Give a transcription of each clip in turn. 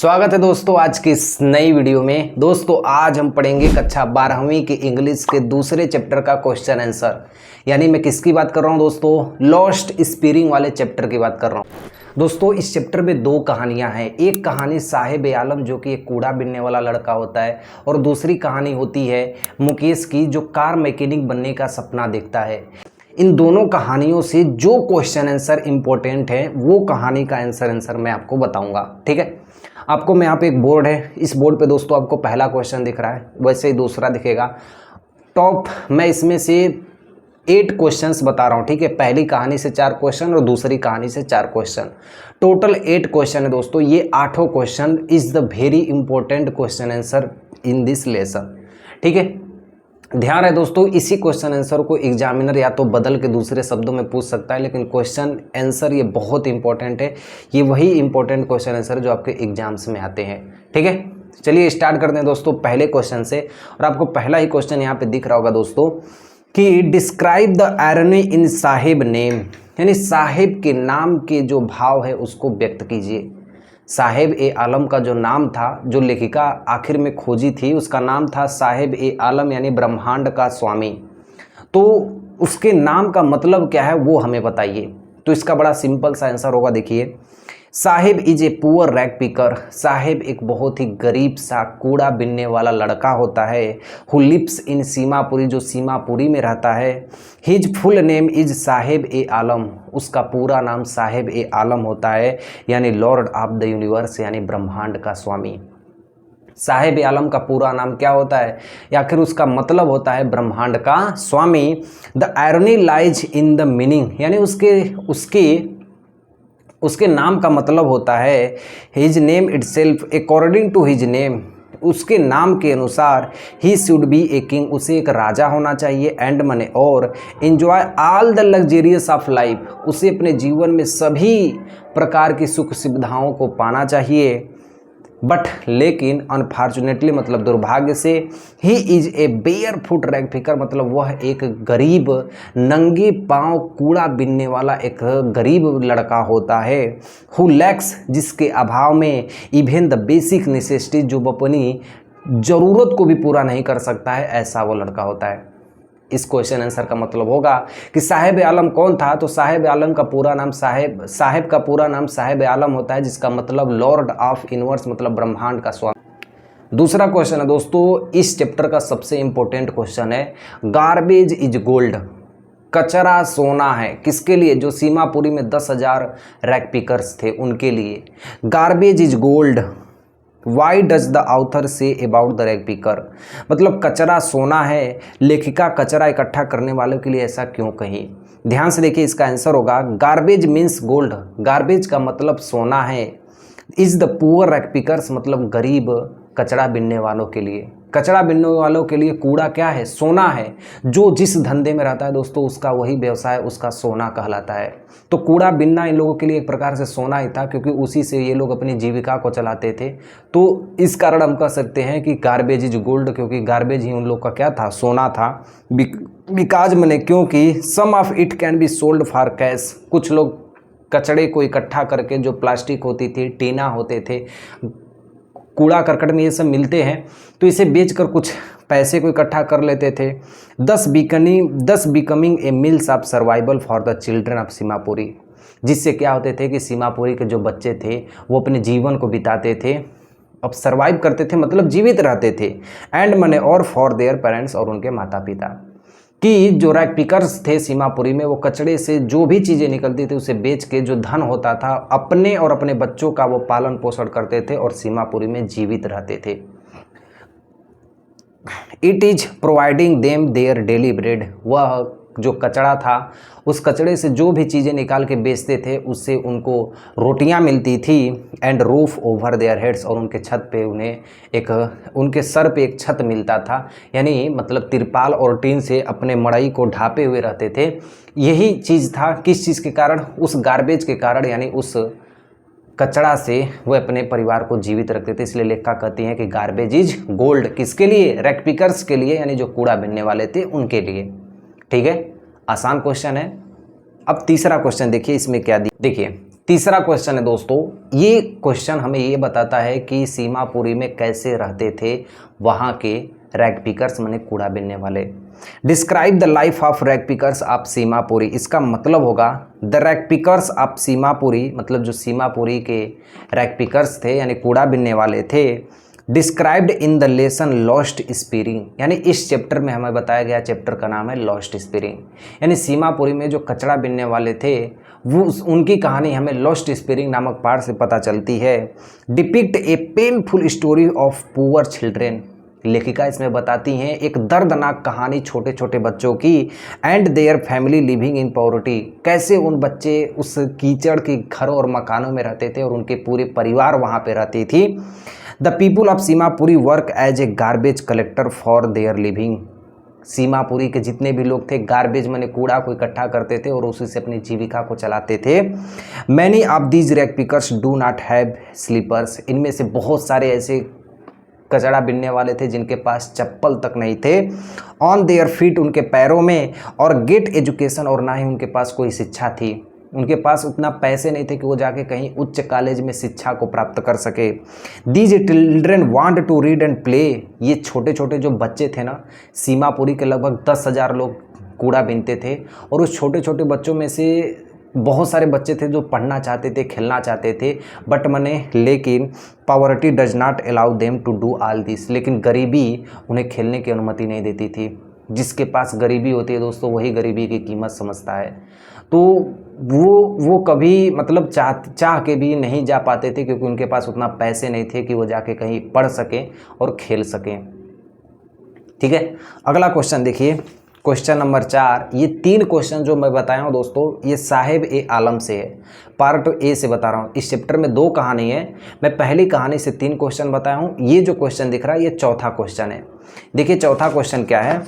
स्वागत है दोस्तों आज की इस नई वीडियो में। दोस्तों आज हम पढ़ेंगे कक्षा 12वीं के इंग्लिश के दूसरे चैप्टर का क्वेश्चन आंसर। यानी मैं किसकी बात कर रहा हूँ दोस्तों? लॉस्ट स्पिरिंग वाले चैप्टर की बात कर रहा हूँ। दोस्तों इस चैप्टर में दो कहानियां हैं। एक कहानी साहिब आलम जो कि एक कूड़ा बीनने वाला लड़का होता है, और दूसरी कहानी होती है मुकेश की जो कार मैकेनिक बनने का सपना देखता है। इन दोनों कहानियों से जो क्वेश्चन आंसर इंपॉर्टेंट है वो कहानी का आंसर मैं आपको बताऊंगा। ठीक है, आपको मैं यहाँ पे एक बोर्ड है, इस बोर्ड पे दोस्तों आपको पहला क्वेश्चन दिख रहा है, वैसे ही दूसरा दिखेगा। टॉप मैं इसमें से 8 क्वेश्चंस बता रहा हूँ। ठीक है, पहली कहानी से 4 क्वेश्चन और दूसरी कहानी से 4 क्वेश्चन, टोटल 8 क्वेश्चन है दोस्तों। ये 8 question is the very important question answer in this lesson. ठीक है, ध्यान है दोस्तों, इसी क्वेश्चन आंसर को एग्जामिनर या तो बदल के दूसरे शब्दों में पूछ सकता है, लेकिन क्वेश्चन आंसर ये बहुत इंपॉर्टेंट है। ये वही इंपॉर्टेंट क्वेश्चन आंसर जो आपके एग्जाम्स में आते हैं। ठीक है, चलिए स्टार्ट करते हैं दोस्तों पहले क्वेश्चन से। और आपको पहला ही क्वेश्चन यहाँ पे दिख रहा होगा दोस्तों कि describe the irony in Sahib name, यानी साहिब के नाम के जो भाव है उसको व्यक्त कीजिए। साहिब ए आलम का जो नाम था, जो लेखिका आखिर में खोजी थी, उसका नाम था साहिब ए आलम यानी ब्रह्मांड का स्वामी। तो उसके नाम का मतलब क्या है वो हमें बताइए। तो इसका बड़ा सिंपल सा आंसर होगा, देखिए, Sahib is a poor rag picker. Sahib एक बहुत ही गरीब सा कूड़ा बीनने वाला लड़का होता है। हु लिव्स इन सीमापुरी, जो सीमापुरी में रहता है। His full name is Sahib e Alam, उसका पूरा नाम साहिब ए आलम होता है, यानी लॉर्ड ऑफ द यूनिवर्स, यानी ब्रह्मांड का स्वामी। साहिब ए आलम का पूरा नाम क्या होता है, या फिर उसका मतलब होता है ब्रह्मांड का स्वामी। The irony lies in the meaning, यानी उसके नाम का मतलब होता है his name itself, according to his name, उसके नाम के अनुसार ही शुड बी ए किंग, उसे एक राजा होना चाहिए। एंड मने, और enjoy all the luxurious of life, उसे अपने जीवन में सभी प्रकार की सुख सुविधाओं को पाना चाहिए। बट लेकिन अनफॉर्चुनेटली मतलब दुर्भाग्य से, he is a bear foot rag picker, मतलब वह एक गरीब नंगे पांव कूड़ा बीनने वाला एक गरीब लड़का होता है। हु लैक्स, जिसके अभाव में इवन द बेसिक नेसेसिटी, जो अपनी ज़रूरत को भी पूरा नहीं कर सकता है, ऐसा वो लड़का होता है। इस क्वेश्चन आंसर का मतलब होगा कि साहिब आलम कौन था। तो साहिब आलम का पूरा नाम साहिब का पूरा नाम साहिब आलम होता है, जिसका मतलब लॉर्ड ऑफ यूनिवर्स, मतलब ब्रह्मांड का स्वामी। दूसरा क्वेश्चन है दोस्तों, इस चैप्टर का सबसे इंपॉर्टेंट क्वेश्चन है, गार्बेज इज गोल्ड, कचरा सोना है। किसके लिए? जो सीमापुरी में 10,000 रैग पिकर्स थे उनके लिए। Garbage is gold, why does the author say about the rag picker, मतलब कचरा सोना है, लेखिका कचरा इकट्ठा करने वालों के लिए ऐसा क्यों कही। ध्यान से देखिए, इसका आंसर होगा गार्बेज मीन्स गोल्ड, गार्बेज का मतलब सोना है। Is the poor rag pickers, मतलब गरीब कचरा बीनने वालों के लिए। कचरा बीनने वालों के लिए कूड़ा क्या है? सोना है। जो जिस धंधे में रहता है दोस्तों उसका वही व्यवसाय उसका सोना कहलाता है। तो कूड़ा बीनना इन लोगों के लिए एक प्रकार से सोना ही था, क्योंकि उसी से ये लोग अपनी जीविका को चलाते थे। तो इस कारण हम कह सकते हैं कि गार्बेज इज गोल्ड, क्योंकि गार्बेज ही उन लोग का क्या था? सोना था। बिकाज मैंने, क्योंकि some of it can be sold for cash, कुछ लोग कचड़े को इकट्ठा करके, जो प्लास्टिक होती थी, टीना होते थे, कूड़ा करकट में ये सब मिलते हैं, तो इसे बेचकर कुछ पैसे को इकट्ठा कर लेते थे। दस becoming a meals of survival for the children of Seemapuri, जिससे क्या होते थे कि सीमापुरी के जो बच्चे थे वो अपने जीवन को बिताते थे, अब सर्वाइव करते थे, मतलब जीवित रहते थे। एंड मने, और फॉर देयर पेरेंट्स, और उनके माता पिता, कि जो रैग पिकर्स थे सीमापुरी में, वो कचड़े से जो भी चीज़ें निकलती थी उसे बेच के जो धन होता था अपने और अपने बच्चों का वो पालन पोषण करते थे और सीमापुरी में जीवित रहते थे। It is providing them their daily bread, वह जो कचड़ा था उस कचड़े से जो भी चीज़ें निकाल के बेचते थे उससे उनको रोटियां मिलती थी। And roof over their heads, और उनके छत पे उनके सर पे एक छत मिलता था, यानी मतलब तिरपाल और टीन से अपने मड़ई को ढापे हुए रहते थे। यही चीज़ था, किस चीज़ के कारण? उस गार्बेज के कारण, यानी उस कचड़ा से वह अपने परिवार को जीवित रखते थे। इसलिए लेखिका कहती हैं कि गार्बेज इज गोल्ड, किसके लिए? रैग पिकर्स के लिए, यानी जो कूड़ा बीनने वाले थे उनके लिए। ठीक है, आसान क्वेश्चन है। अब तीसरा क्वेश्चन देखिए, इसमें क्या देखिए तीसरा क्वेश्चन है दोस्तों, ये क्वेश्चन हमें ये बताता है कि सीमापुरी में कैसे रहते थे वहाँ के रैग पिकर्स माने कूड़ा बीनने वाले। Describe the life of rag pickers of Seemapuri, इसका मतलब होगा the rag pickers of Seemapuri, मतलब जो सीमापुरी के रैग पिकर्स थे यानी कूड़ा बीनने वाले थे। Described in the lesson lost spring, यानी इस चैप्टर में हमें बताया गया चैप्टर का नाम है लॉस्ट स्पिरिंग, यानी सीमापुरी में जो कचरा बीनने वाले थे वो उनकी कहानी हमें लॉस्ट स्पिरिंग नामक पाठ से पता चलती है। Depict A painful story of poor children, लेखिका इसमें बताती हैं एक दर्दनाक कहानी छोटे छोटे बच्चों की, and their family living in poverty, कैसे उन बच्चे उस कीचड़ के घरों और मकानों में रहते थे और उनके पूरे परिवार वहाँ पे रहती थी। The people of Seemapuri work as a garbage collector for their living, Seemapuri के जितने भी लोग थे गार्बेज माने कूड़ा को इकट्ठा करते थे और उसी से अपनी जीविका को चलाते थे। Many of these rag pickers do not have slippers, इनमें से बहुत सारे ऐसे कचरा बीनने वाले थे जिनके पास चप्पल तक नहीं थे। ऑन देयर फीट, उनके पैरों में, और गेट एजुकेशन, और ना ही उनके पास कोई शिक्षा थी, उनके पास उतना पैसे नहीं थे कि वो जाके कहीं उच्च कॉलेज में शिक्षा को प्राप्त कर सके। These children want to read and play, ये छोटे छोटे जो बच्चे थे ना, सीमापुरी के लगभग 10,000 लोग कूड़ा बीनते थे और उस छोटे छोटे बच्चों में से बहुत सारे बच्चे थे जो पढ़ना चाहते थे, खेलना चाहते थे, बट लेकिन poverty does not allow them to do all this, लेकिन गरीबी उन्हें खेलने की अनुमति नहीं देती थी। जिसके पास गरीबी होती है दोस्तों वही गरीबी की कीमत समझता है। तो वो कभी मतलब चाह के भी नहीं जा पाते थे क्योंकि उनके पास उतना पैसे नहीं थे कि वो जाके कहीं पढ़ सकें और खेल सकें। ठीक है, अगला क्वेश्चन देखिए, क्वेश्चन नंबर 4। ये 3 क्वेश्चन जो मैं बताया हूँ दोस्तों ये साहिब ए आलम से है, पार्ट ए से बता रहा हूँ। इस चैप्टर में 2 कहानी है, मैं पहली कहानी से 3 क्वेश्चन बताया हूँ। ये जो क्वेश्चन दिख रहा है ये चौथा क्वेश्चन है। देखिए चौथा क्वेश्चन क्या है,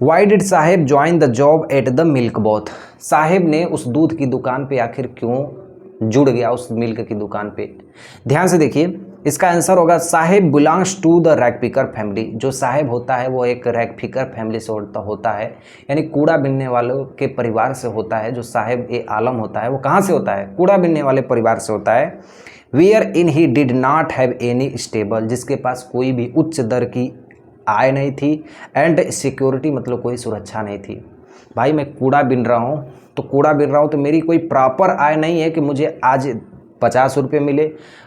why did Saheb join the job at the milk booth, Saheb ने उस दूध की दुकान पे आखिर क्यों जुड़ गया, उस मिल्क की दुकान पे। ध्यान से देखिए, इसका आंसर होगा Saheb belongs to the rag picker family. जो साहेब होता है वो एक रैग पिकर फैमिली से होता है, यानी कूड़ा बीनने वालों के परिवार से होता है। जो साहेब ए आलम होता है वो कहाँ से होता है, कूड़ा बीनने वाले परिवार से होता है। Wherein he did not have any stable, जिसके पास कोई भी उच्च दर की आय नहीं थी, एंड सिक्योरिटी मतलब कोई सुरक्षा नहीं थी। भाई मैं कूड़ा बीन रहा हूँ तो मेरी कोई प्रॉपर आय नहीं है कि मुझे आज 50 रुपये मिले,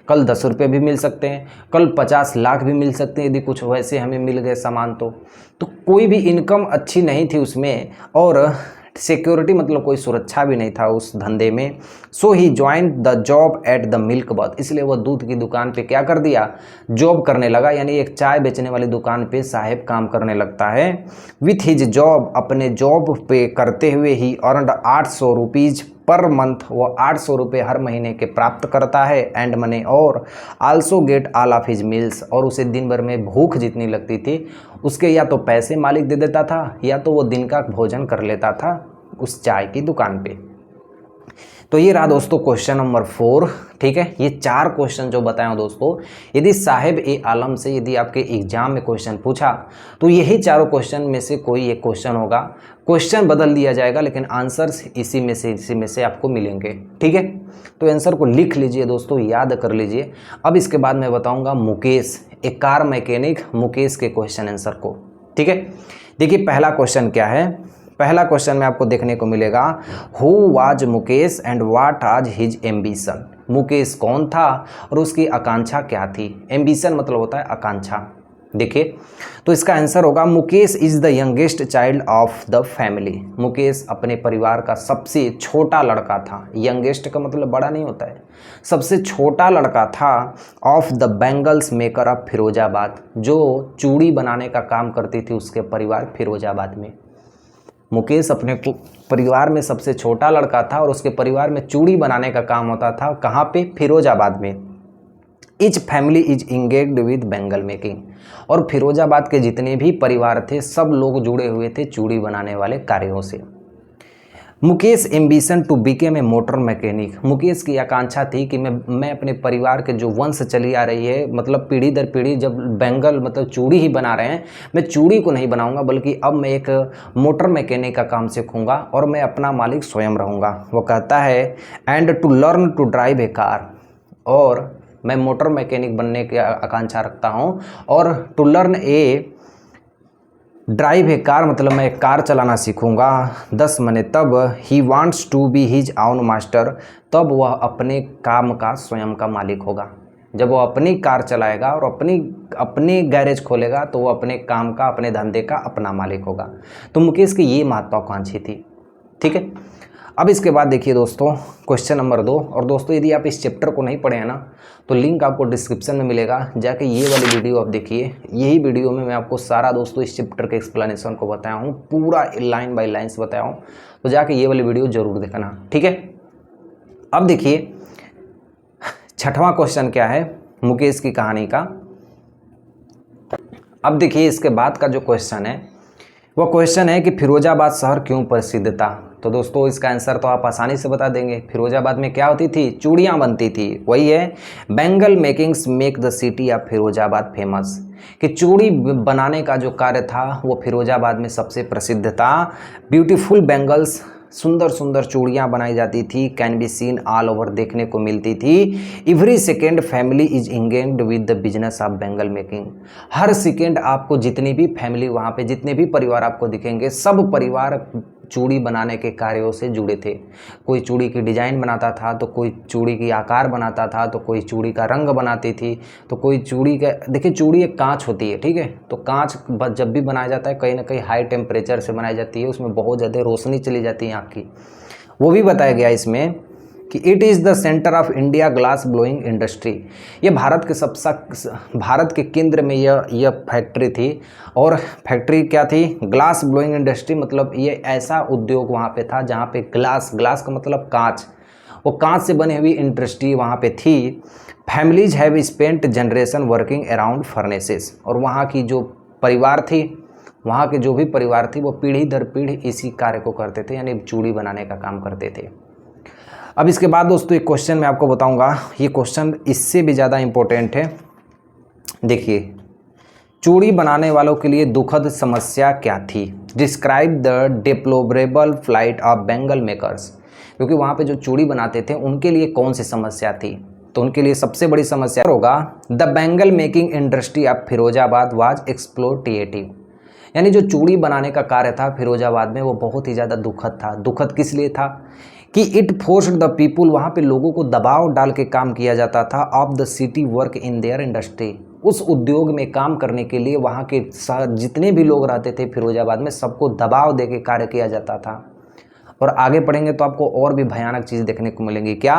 कल 10 रुपये भी मिल सकते हैं, कल 50 लाख भी मिल सकते हैं यदि कुछ वैसे हमें मिल गए सामान। तो कोई भी इनकम अच्छी नहीं थी उसमें, और सिक्योरिटी मतलब कोई सुरक्षा भी नहीं था उस धंधे में। So he join the job at the milk booth, इसलिए वह दूध की दुकान पे क्या कर दिया, जॉब करने लगा, यानी एक चाय बेचने वाली दुकान पे साहेब काम करने लगता है। विथ हिज जॉब, अपने जॉब पे करते हुए he earned 800 rupees per month, वो 800 रुपये हर महीने के प्राप्त करता है। एंड मनी, और also get all of his meals, और उसे दिन भर में भूख जितनी लगती थी उसके या तो पैसे मालिक दे देता था या तो वो दिन का भोजन कर लेता था उस चाय की दुकान पे। तो ये रहा दोस्तों क्वेश्चन नंबर 4। ठीक है, ये 4 क्वेश्चन जो बताया दोस्तों, यदि साहिब ए आलम से यदि आपके एग्जाम में क्वेश्चन पूछा तो यही चारों क्वेश्चन में से कोई एक क्वेश्चन होगा। क्वेश्चन बदल दिया जाएगा लेकिन आंसर्स इसी में से आपको मिलेंगे। ठीक है, तो आंसर को लिख लीजिए दोस्तों, याद कर लीजिए। अब इसके बाद मैं बताऊंगा मुकेश, एक कार मैकेनिक मुकेश के क्वेश्चन आंसर को। ठीक है, देखिए पहला क्वेश्चन क्या है। पहला क्वेश्चन में आपको देखने को मिलेगा, who was Mukesh and what was his ambition. Mukesh कौन था और उसकी आकांक्षा क्या थी। एम्बिशन मतलब होता है आकांक्षा। देखिए तो इसका आंसर होगा, Mukesh is the youngest child of the family. Mukesh अपने परिवार का सबसे छोटा लड़का था। यंगेस्ट का मतलब बड़ा नहीं होता है, सबसे छोटा लड़का था। Of the bangles maker of Firozabad, जो चूड़ी बनाने का काम करती थी उसके परिवार फिरोजाबाद में। मुकेश अपने परिवार में सबसे छोटा लड़का था और उसके परिवार में चूड़ी बनाने का काम होता था। कहाँ पे, फिरोजाबाद में। Etch family is engaged with bangle making, और फिरोजाबाद के जितने भी परिवार थे सब लोग जुड़े हुए थे चूड़ी बनाने वाले कार्यों से। Mukesh ambition to become a motor mechanic. Mukesh की आकांक्षा थी कि मैं अपने परिवार के जो वंश चली आ रही है, मतलब पीढ़ी दर पीढ़ी, जब बैंगल मतलब चूड़ी ही बना रहे हैं, मैं चूड़ी को नहीं बनाऊंगा बल्कि अब मैं एक मोटर मैकेनिक का काम सीखूंगा और मैं अपना मालिक स्वयं रहूंगा। वो कहता है and to learn to drive a car, और मैं मोटर मैकेनिक बनने की आकांक्षा रखता हूँ, और to learn a drive a car मतलब मैं एक कार चलाना सीखूंगा। 10 मने तब ही wants to be his own master, तब वह अपने काम का स्वयं का मालिक होगा। जब वो अपनी कार चलाएगा और अपनी गैरेज खोलेगा तो वो अपने काम का, अपने धंधे का अपना मालिक होगा। तो मुकेश की ये महत्वाकांक्षी थी। ठीक है, अब इसके बाद देखिए दोस्तों क्वेश्चन नंबर 2। और दोस्तों यदि आप इस चैप्टर को नहीं पढ़े हैं ना, तो लिंक आपको डिस्क्रिप्शन में मिलेगा, जाके ये वाली वीडियो आप देखिए। यही वीडियो में मैं आपको सारा दोस्तों इस चैप्टर के एक्सप्लेनेशन को बताया हूँ, पूरा लाइन बाय लाइन से बताया हूँ, तो जाके ये वाली वीडियो जरूर देखना। ठीक है, अब देखिए 6वां क्वेश्चन क्या है मुकेश की कहानी का। अब देखिए इसके बाद का जो क्वेश्चन है वो क्वेश्चन है कि फिरोजाबाद शहर क्यों प्रसिद्ध था। तो दोस्तों इसका आंसर तो आप आसानी से बता देंगे। फिरोजाबाद में क्या होती थी? चूड़ियाँ बनती थी। वही है, Bengal makings make the city of Firozabad famous, कि चूड़ी बनाने का जो कार्य था वो फिरोजाबाद में सबसे प्रसिद्ध था। ब्यूटीफुल बेंगल्स, सुंदर सुंदर चूड़ियाँ बनाई जाती थी, can be seen all over, देखने को मिलती थी। Every second family is engaged with the business of Bengal making, her second आपको जितनी भी फैमिली वहाँ पे, जितने भी परिवार आपको दिखेंगे, सब परिवार चूड़ी बनाने के कार्यों से जुड़े थे। कोई चूड़ी की डिज़ाइन बनाता था, तो कोई चूड़ी की आकार बनाता था, तो कोई चूड़ी का रंग बनाती थी, तो कोई चूड़ी का, देखिए चूड़ी एक कांच होती है, ठीक है, तो कांच जब भी बनाया जाता है कहीं ना कहीं हाई टेम्परेचर से बनाई जाती है, उसमें बहुत ज़्यादा रोशनी चली जाती है आँख की। वो भी बताया गया इसमें कि it is the centre of India glass blowing industry, ये भारत के केंद्र में यह फैक्ट्री थी। और फैक्ट्री क्या थी? ग्लास ब्लोइंग इंडस्ट्री, मतलब ये ऐसा उद्योग वहाँ पे था जहाँ पे ग्लास का मतलब कांच, वो कांच से बनी हुई इंडस्ट्री वहाँ पे थी। Families have spent generation working around furnaces, और वहाँ की जो परिवार थी, वहाँ के जो भी परिवार थी वो पीढ़ी दर पीढ़ी इसी कार्य को करते थे, यानी चूड़ी बनाने का काम करते थे। अब इसके बाद दोस्तों एक क्वेश्चन मैं आपको बताऊंगा, ये क्वेश्चन इससे भी ज़्यादा इम्पोर्टेंट है। देखिए, चूड़ी बनाने वालों के लिए दुखद समस्या क्या थी? Describe the deplorable flight of Bengal makers, क्योंकि वहाँ पे जो चूड़ी बनाते थे उनके लिए कौन सी समस्या थी? तो उनके लिए सबसे बड़ी समस्या होगा the Bengal making industry of Firozabad was exploitative, यानी जो चूड़ी बनाने का कार्य था फिरोजाबाद में वो बहुत ही ज़्यादा दुखद था। दुखद किस लिए था? कि इट फोर्स्ड द पीपुल, वहाँ पे लोगों को दबाव डाल के काम किया जाता था, of the city work in their industry, उस उद्योग में काम करने के लिए वहाँ के जितने भी लोग रहते थे फिरोजाबाद में, सबको दबाव दे के कार्य किया जाता था। और आगे पढ़ेंगे तो आपको और भी भयानक चीज़ देखने को मिलेंगी। क्या?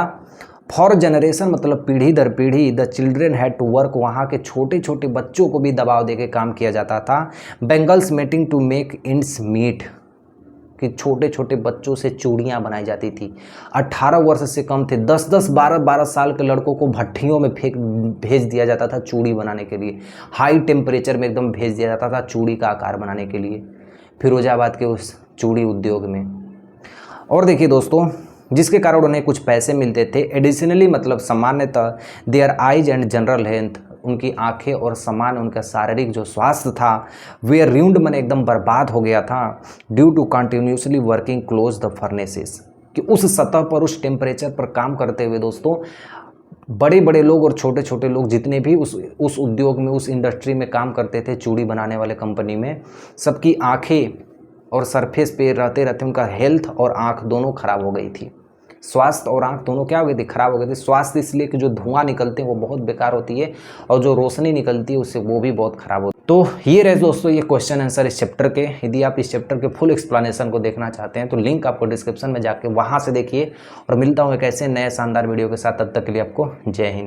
फॉर जनरेशन, मतलब पीढ़ी दर पीढ़ी, the children had to work, वहाँ के छोटे छोटे बच्चों को भी दबाव दे के काम किया जाता था। Bangles making to make ends meet, कि छोटे छोटे बच्चों से चूड़ियाँ बनाई जाती थी। 18 वर्ष से कम थे, 10-10, 12-12 साल के लड़कों को भट्टियों में भेज दिया जाता था चूड़ी बनाने के लिए। हाई टेम्परेचर में एकदम भेज दिया जाता था चूड़ी का आकार बनाने के लिए, फिरोजाबाद के उस चूड़ी उद्योग में। और देखिए दोस्तों, जिसके कारण उन्हें कुछ पैसे मिलते थे। एडिशनली, मतलब सामान्यतः their eyes and general health, उनकी आंखें और सामान्य उनका शारीरिक जो स्वास्थ्य था वे रूंड, मन एकदम बर्बाद हो गया था। Due to continuously working close the furnaces, कि उस सतह पर, उस टेम्परेचर पर काम करते हुए दोस्तों बड़े बड़े लोग और छोटे छोटे लोग जितने भी उस उद्योग में, उस इंडस्ट्री में काम करते थे, चूड़ी बनाने वाले कंपनी में, सबकी आँखें और सरफेस पे रहते रहते उनका हेल्थ और आँख दोनों खराब हो गई थी। स्वास्थ्य और आँख दोनों क्या हो गई थी? खराब हो गई थी। स्वास्थ्य इसलिए कि जो धुआं निकलते हैं वो बहुत बेकार होती है, और जो रोशनी निकलती है उससे वो भी बहुत खराब होती है। तो ये रहे दोस्तों ये क्वेश्चन आंसर इस चैप्टर के। यदि आप इस चैप्टर के फुल एक्सप्लेनेशन को देखना चाहते हैं तो लिंक आपको डिस्क्रिप्शन में जाके वहाँ से देखिए। और मिलता हूँ एक ऐसे नए शानदार वीडियो के साथ, तब तक के लिए आपको जय हिंद।